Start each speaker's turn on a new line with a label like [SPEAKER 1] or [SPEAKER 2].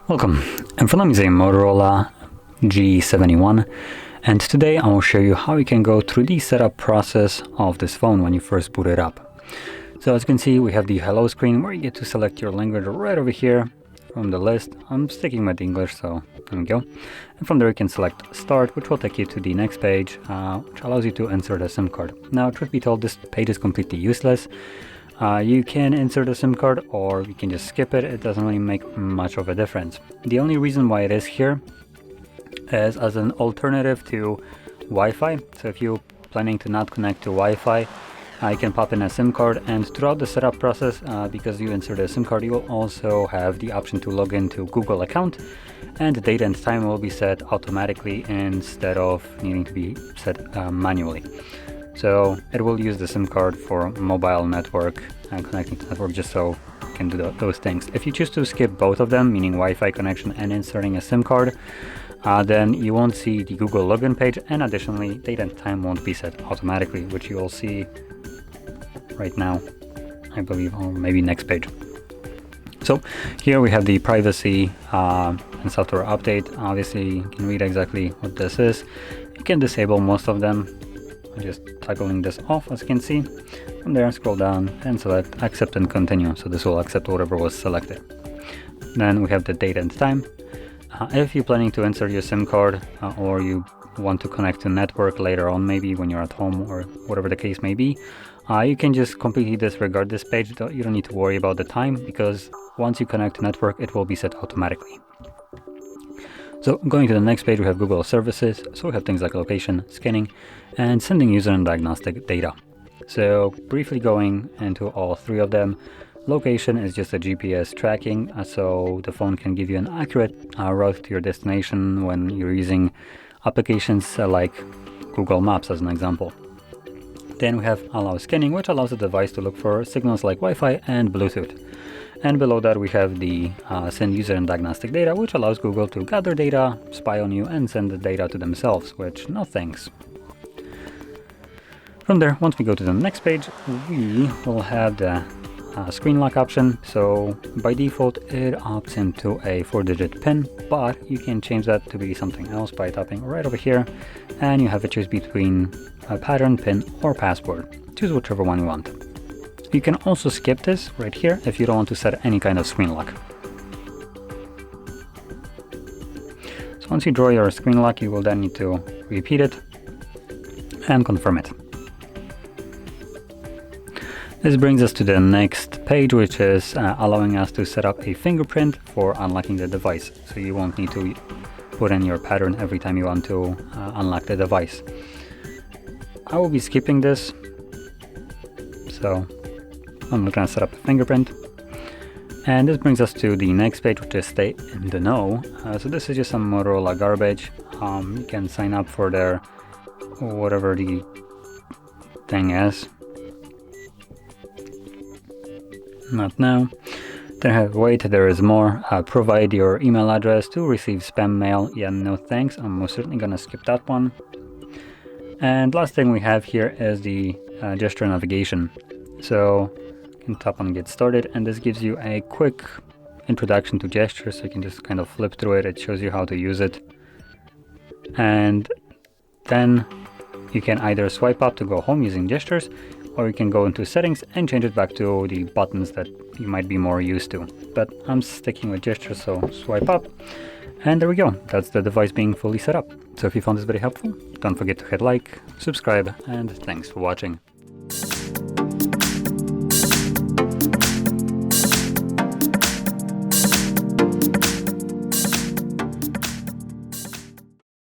[SPEAKER 1] Welcome, in front of me is a Motorola G71, and today I will show you how you can go through the setup process of this phone when you first boot it up. So as you can see, we have the hello screen where you get to select your language right over here from the list. I'm sticking with English, so there we go. And from there you can select start, which will take you to the next page, which allows you to insert a SIM card. Now, truth be told, this page is completely useless. You can insert a SIM card or you can just skip it. It doesn't really make much of a difference. The only reason why it is here is as an alternative to Wi-Fi. So if you're planning to not connect to Wi-Fi, you can pop in a SIM card, and throughout the setup process, because you insert a SIM card, you will also have the option to log into Google account, and the date and time will be set automatically instead of needing to be set manually. So it will use the SIM card for mobile network and connecting to network, just so you can do those things. If you choose to skip both of them, meaning Wi-Fi connection and inserting a SIM card, then you won't see the Google login page, and additionally date and time won't be set automatically, which you will see right now, I believe, or maybe next page. So here we have the privacy and software update. Obviously you can read exactly what this is. You can disable most of them. I'm just toggling this off, as you can see. From there, scroll down and select accept and continue. So this will accept whatever was selected. Then we have the date and time. If you're planning to insert your SIM card or you want to connect to network later on, maybe when you're at home or whatever the case may be, you can just completely disregard this page. You don't need to worry about the time, because once you connect to network, it will be set automatically. So going to the next page, we have Google services. So we have things like location, scanning, and sending user and diagnostic data. So briefly going into all three of them, location is just a GPS tracking, so the phone can give you an accurate route to your destination when you're using applications like Google Maps as an example. Then we have allow scanning, which allows the device to look for signals like Wi-Fi and Bluetooth. And below that we have the send user and diagnostic data, which allows Google to gather data, spy on you, and send the data to themselves, which no thanks. From there, once we go to the next page, we will have the screen lock option. So by default it opts into a 4-digit PIN, but you can change that to be something else by tapping right over here, and you have a choice between a pattern, PIN, or password. Choose whichever one you want. You can also skip this right here if you don't want to set any kind of screen lock. So once you draw your screen lock, you will then need to repeat it and confirm it. This brings us to the next page, which is allowing us to set up a fingerprint for unlocking the device. So you won't need to put in your pattern every time you want to unlock the device. I will be skipping this, so I'm not going to set up a fingerprint. And this brings us to the next page, which is stay in the know. So this is just some Motorola garbage. You can sign up for their whatever the thing is. Not now. Then wait, there is more. Provide your email address to receive spam mail. Yeah, no thanks. I'm most certainly gonna skip that one. And last thing we have here is the gesture navigation. So you can tap on get started, and this gives you a quick introduction to gestures. So you can just kind of flip through it. It shows you how to use it. And then you can either swipe up to go home using gestures, or you can go into settings and change it back to the buttons that you might be more used to. But I'm sticking with gestures, so swipe up. And there we go. That's the device being fully set up. So if you found this very helpful, don't forget to hit like, subscribe, and thanks for watching.